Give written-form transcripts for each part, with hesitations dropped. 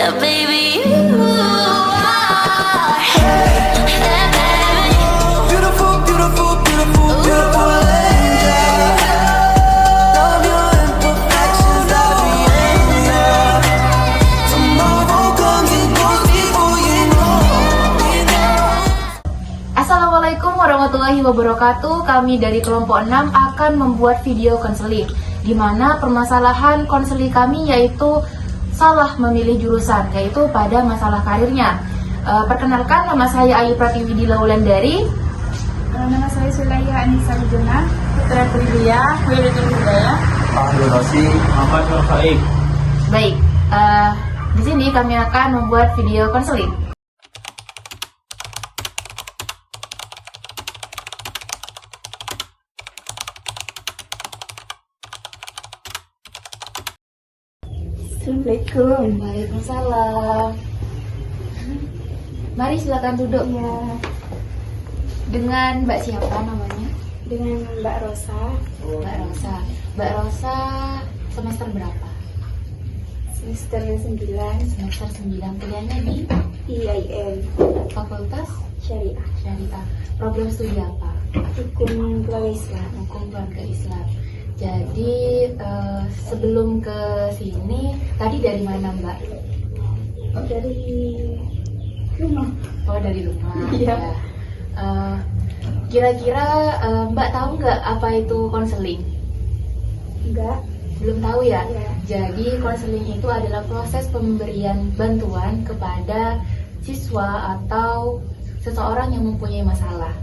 Yeah, baby, you are. Beautiful, beautiful, beautiful, beautiful angel. Love your imperfections, every angel. Tomorrow comes and goes before you know. Assalamualaikum warahmatullahi wabarakatuh. Kami dari kelompok 6 akan membuat video konseling di mana permasalahan konseling kami yaitu salah memilih jurusan, yaitu pada masalah karirnya. Perkenalkan, nama saya Ayu Pratiwi Wulandari. Nama saya Sulaiha Anissa Wijona, Putra Prilia, Wilayah Hidayah. Ahli Rasi Muhammad Nur Faik. Baik, di sini kami akan membuat video konseling. Assalamualaikum. Waalaikumsalam. Mari silakan duduk. Ya, Dengan Mbak siapa namanya? dengan Mbak Rosa, Mbak Rosa. Mbak Rosa semester berapa? semester 9, Semester 9. Kuliahnya di IAIN, Fakultas Syariah, Syariah. Program studi apa? Hukum Keluarga Islam. Hukum Keluarga Islam. Jadi sebelum ke sini tadi dari mana Mbak? Dari rumah. Oh, dari rumah. Iya. Ya. Kira-kira Mbak tahu nggak apa itu konseling? Enggak. Belum tahu ya? Iya. Jadi konseling itu adalah proses pemberian bantuan kepada siswa atau seseorang yang mempunyai masalah.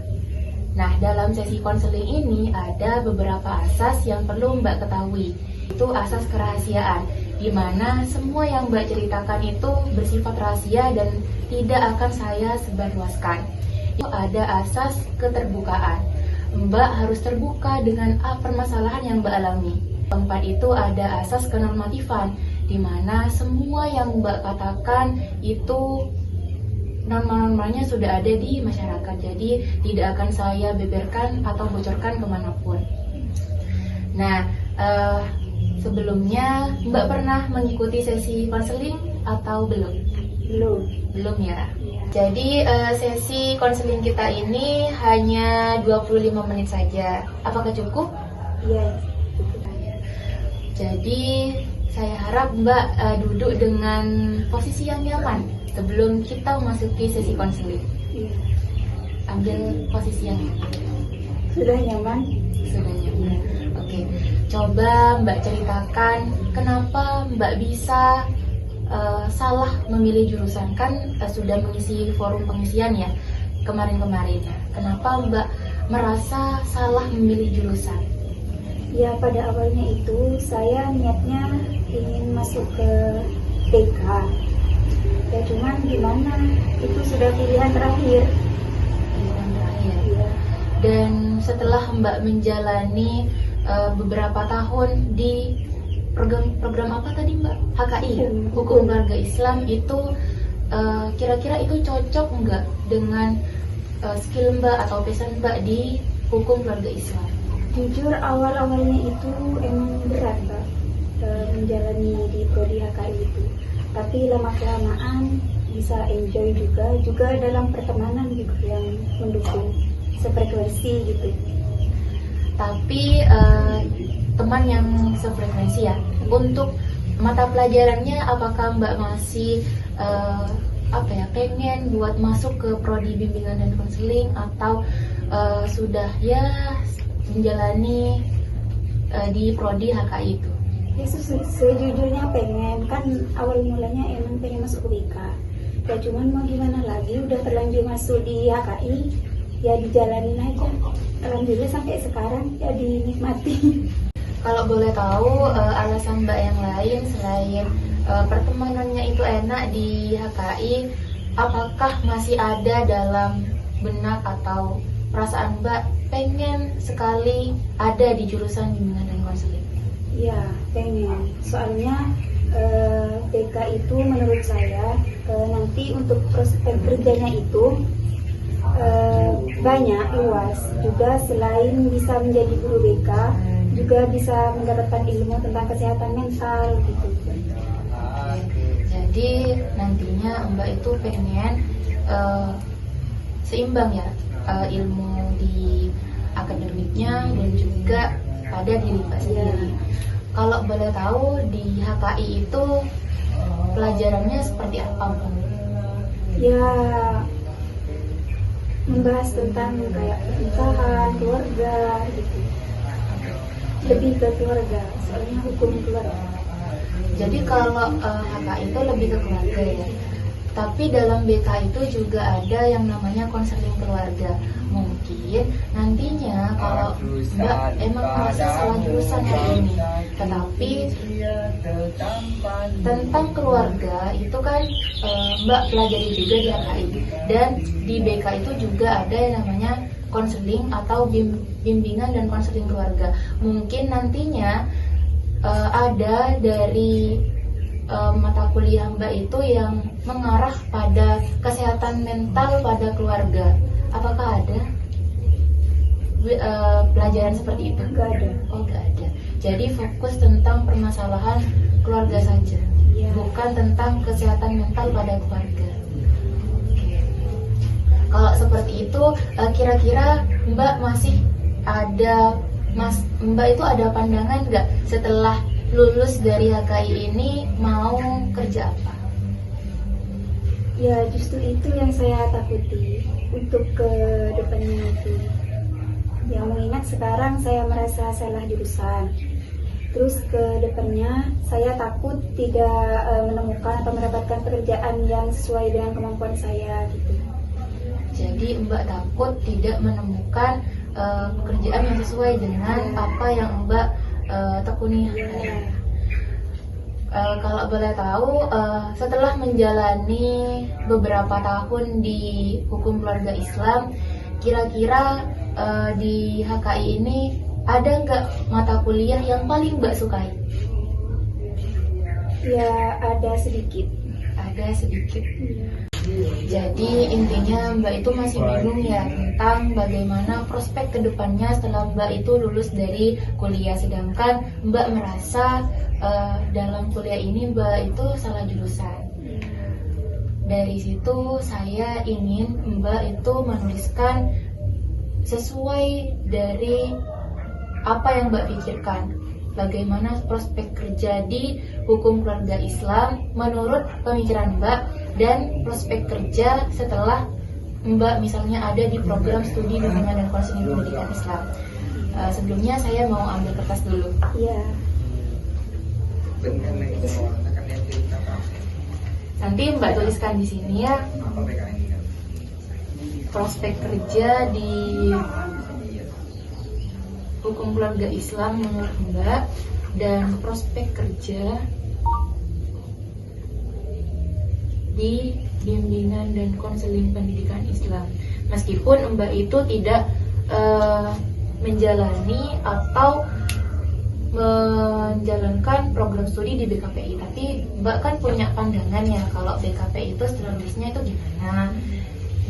Nah, dalam sesi konseling ini ada beberapa asas yang perlu Mbak ketahui. Itu asas kerahasiaan, di mana semua yang Mbak ceritakan itu bersifat rahasia dan tidak akan saya sebarluaskan. Itu ada asas keterbukaan. Mbak harus terbuka dengan permasalahan yang Mbak alami. Keempat itu ada asas kenormatifan, di mana semua yang Mbak katakan itu norma-normanya sudah ada di masyarakat, jadi tidak akan saya beberkan atau bocorkan kemanapun. Nah, sebelumnya Mbak pernah mengikuti sesi konseling atau belum? Belum. Belum ya? Iya. Jadi sesi konseling kita ini hanya 25 menit saja. Apakah cukup? Iya. Jadi saya harap Mbak duduk dengan posisi yang nyaman sebelum kita memasuki sesi konseling. Iya. Ambil posisi yang nyaman. Sudah nyaman? Sudah nyaman. Oke. Coba Mbak ceritakan kenapa Mbak bisa salah memilih jurusan. Kan sudah mengisi forum pengisian ya kemarin-kemarin. Kenapa Mbak merasa salah memilih jurusan? Ya, pada awalnya itu saya niatnya ingin masuk ke TK. Ya cuman gimana, itu sudah pilihan terakhir. Pilihan terakhir. Iya. Dan setelah Mbak menjalani beberapa tahun di program apa tadi Mbak? HKI, Hukum Keluarga Islam itu kira-kira itu cocok nggak dengan skill Mbak atau passion Mbak di Hukum Keluarga Islam? Jujur awal-awalnya itu emang berat Mbak, menjalani di prodi HKI itu. Tapi lama-kelamaan bisa enjoy juga dalam pertemanan juga yang mendukung, sefrekuensi gitu. Tapi teman yang sefrekuensi ya. Untuk mata pelajarannya apakah Mbak masih pengen buat masuk ke prodi bimbingan dan konseling atau sudah ya menjalani di prodi HKI itu? Ya sejujurnya pengen, kan awal mulanya emang pengen masuk UBK. Ya cuman mau gimana lagi, udah terlanjur masuk di HKI, ya dijalanin aja. Alhamdulillah sampai sekarang ya dinikmati. Kalau boleh tahu alasan Mbak yang lain selain pertemanannya itu enak di HKI, apakah masih ada dalam benak atau perasaan Mbak pengen sekali ada di jurusan bimbingan dan konseling? Ya pengen, soalnya BK itu menurut saya nanti untuk prospek kerjanya itu banyak, luas. Juga selain bisa menjadi guru BK, juga bisa mendapatkan ilmu tentang kesehatan mental gitu. Jadi nantinya Mbak itu pengen seimbang ya, ilmu di akademiknya dan juga pada diri Mbak sendiri. Kalau boleh tahu di HKI itu pelajarannya seperti apa, Mbak? Ya, membahas tentang kayak pernikahan, keluarga gitu. Lebih ke keluarga, soalnya hukum keluarga. Jadi kalau HKI itu lebih ke keluarga ya. Tapi dalam BK itu juga ada yang namanya konseling keluarga. Mungkin nantinya kalau Mbak emang merasa salah jurusan hari ini, tetapi tentang keluarga itu kan Mbak pelajari juga di HKI. Dan di BK itu juga ada yang namanya konseling atau bimbingan dan konseling keluarga. Mungkin nantinya ada dari mata kuliah Mbak itu yang mengarah pada kesehatan mental pada keluarga. Apakah ada pelajaran seperti itu? Enggak ada. Oh, enggak ada. Jadi fokus tentang permasalahan keluarga saja, Iya. bukan tentang kesehatan mental pada keluarga. Oke. Kalau seperti itu, kira-kira Mbak masih ada, Mbak itu ada pandangan nggak setelah lulus dari HKI ini mau kerja apa? Ya, justru itu yang saya takuti untuk ke depannya itu. Yang mengingat sekarang saya merasa salah jurusan. Terus ke depannya saya takut tidak menemukan atau mendapatkan pekerjaan yang sesuai dengan kemampuan saya gitu. Jadi Mbak takut tidak menemukan pekerjaan yang sesuai dengan apa yang Mbak tekuni. Kalau boleh tahu, setelah menjalani beberapa tahun di hukum keluarga Islam, kira-kira di HKI ini ada nggak mata kuliah yang paling Mbak sukai? Ya, ada sedikit. Ada sedikit. Jadi intinya Mbak itu masih bingung ya tentang bagaimana prospek kedepannya setelah Mbak itu lulus dari kuliah. Sedangkan Mbak merasa dalam kuliah ini Mbak itu salah jurusan. Dari situ saya ingin Mbak itu menuliskan sesuai dari apa yang Mbak pikirkan. Bagaimana prospek kerja di hukum keluarga Islam menurut pemikiran Mbak, dan prospek kerja setelah Mbak misalnya ada di program studi bimbingan dan konseling pendidikan Islam. Sebelumnya saya mau ambil kertas dulu. Iya. Nanti Mbak tuliskan di sini ya, prospek kerja di hukum keluarga Islam menurut Mbak, dan prospek kerja di bimbingan dan konseling pendidikan Islam. Meskipun Mbak itu tidak menjalani atau menjalankan program studi di BKPI, tapi Mbak kan punya pandangan ya kalau BKPI itu strategisnya itu gimana.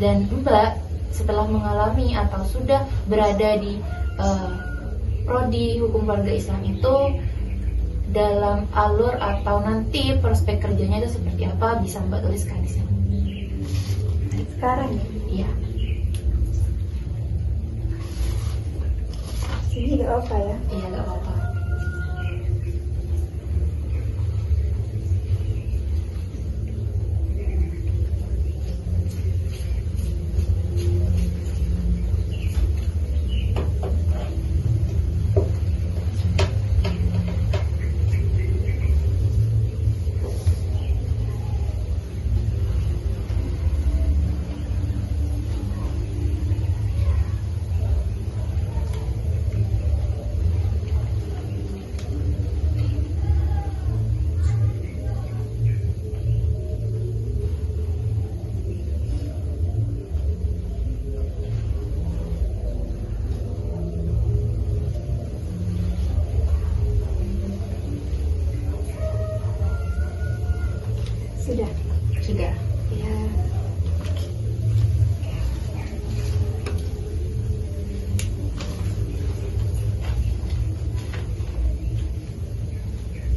Dan Mbak setelah mengalami atau sudah berada di prodi hukum keluarga Islam itu, dalam alur atau nanti prospek kerjanya itu seperti apa, bisa Mbak tuliskan di sini. Sekarang ya? Iya. Sini gak apa ya? Iya, nggak apa-apa.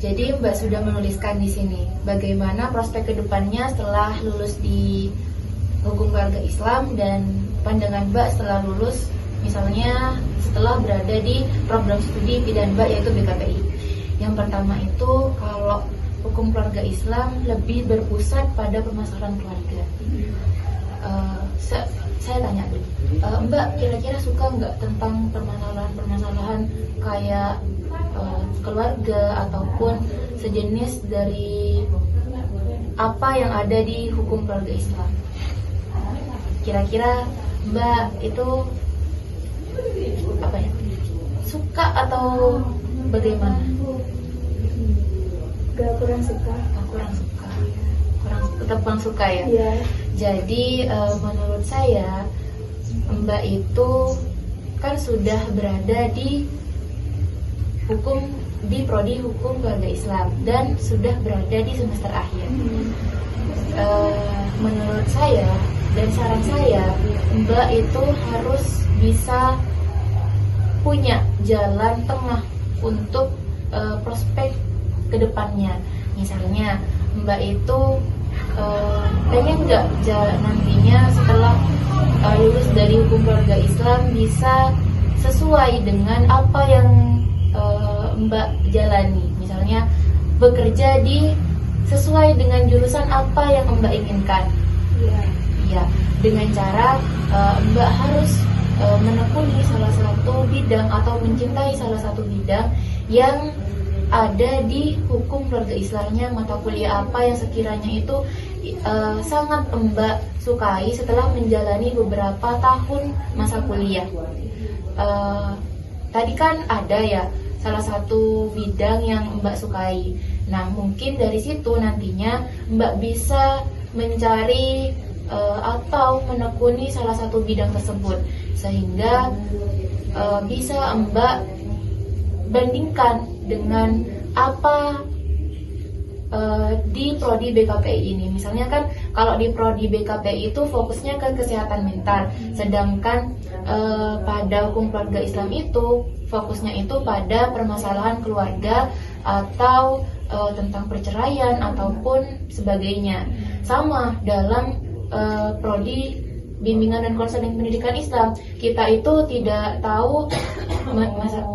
Jadi Mbak sudah menuliskan di sini bagaimana prospek kedepannya setelah lulus di hukum keluarga Islam dan pandangan Mbak setelah lulus, misalnya setelah berada di program studi pilihan Mbak yaitu BKPI. Yang pertama itu kalau hukum keluarga Islam lebih berpusat pada permasalahan keluarga. Saya tanya dulu, Mbak kira-kira suka nggak tentang permasalahan-permasalahan kayak keluarga ataupun sejenis dari apa yang ada di hukum keluarga Islam? Kira-kira Mbak itu apa ya? Suka atau bagaimana? Kurang suka. Kurang suka ya? Iya. Jadi menurut saya Mbak itu kan sudah berada di prodi hukum keluarga Islam dan sudah berada di semester akhir. Menurut saya dan saran saya, Mbak itu harus bisa punya jalan tengah untuk prospek kedepannya. Misalnya Mbak itu pengen nggak nantinya setelah lulus dari hukum keluarga Islam bisa sesuai dengan apa yang Mbak jalani, misalnya bekerja sesuai dengan jurusan apa yang Mbak inginkan. Ya, dengan cara Mbak harus menekuni salah satu bidang atau mencintai salah satu bidang yang ada di hukum keluarga Islamnya, mata kuliah apa yang sekiranya itu sangat Mbak sukai setelah menjalani beberapa tahun masa kuliah. Tadi kan ada ya salah satu bidang yang Mbak sukai. Nah, mungkin dari situ nantinya Mbak bisa mencari atau menekuni salah satu bidang tersebut sehingga bisa Mbak bandingkan dengan apa di prodi BKPI ini. Misalnya kan kalau di prodi BKPI itu fokusnya ke kesehatan mental, sedangkan pada hukum keluarga Islam itu fokusnya itu pada permasalahan keluarga atau tentang perceraian ataupun sebagainya. Sama dalam prodi bimbingan dan konseling pendidikan Islam, kita itu tidak tahu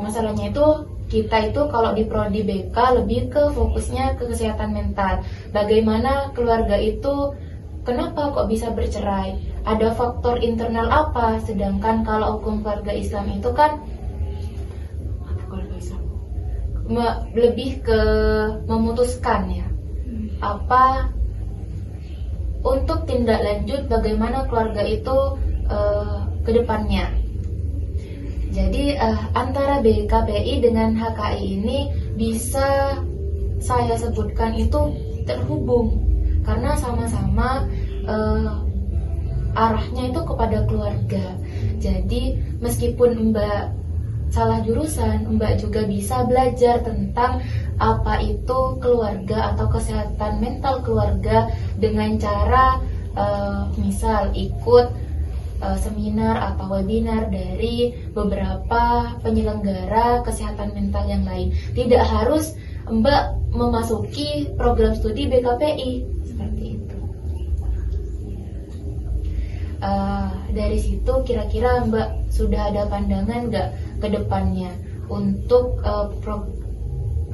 masalahnya itu. Kita itu kalau di prodi BK lebih ke fokusnya ke kesehatan mental. Bagaimana keluarga itu, kenapa kok bisa bercerai? Ada faktor internal apa? Sedangkan kalau hukum keluarga Islam itu kan lebih ke memutuskan ya. Apa untuk tindak lanjut bagaimana keluarga itu ke depannya. Jadi antara BKPI dengan HKI ini bisa saya sebutkan itu terhubung karena sama-sama arahnya itu kepada keluarga. Jadi meskipun Mbak salah jurusan, Mbak juga bisa belajar tentang apa itu keluarga atau kesehatan mental keluarga dengan cara misal ikut seminar atau webinar dari beberapa penyelenggara kesehatan mental yang lain. Tidak harus Mbak memasuki program studi BKPI seperti itu. Dari situ kira-kira Mbak sudah ada pandangan nggak ke depannya untuk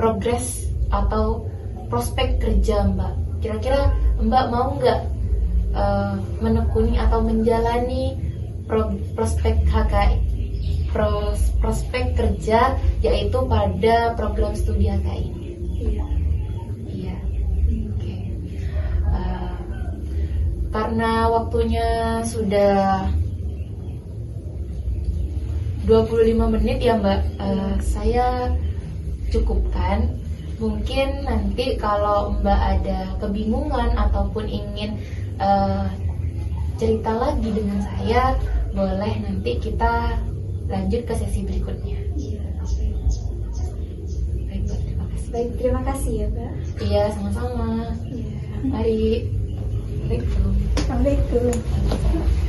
progres atau prospek kerja Mbak? Kira-kira Mbak mau nggak menekuni atau menjalani prospek HKI, prospek kerja yaitu pada program studi HKI ini? Iya. Oke. Karena waktunya sudah 25 menit ya Mbak, saya cukupkan. Mungkin nanti kalau Mbak ada kebingungan ataupun ingin cerita lagi dengan saya, boleh nanti kita lanjut ke sesi berikutnya. Baik, terima kasih. Baik, terima kasih ya, Mbak. Iya, sama-sama. Iya. Mari. Assalamualaikum. Assalamualaikum.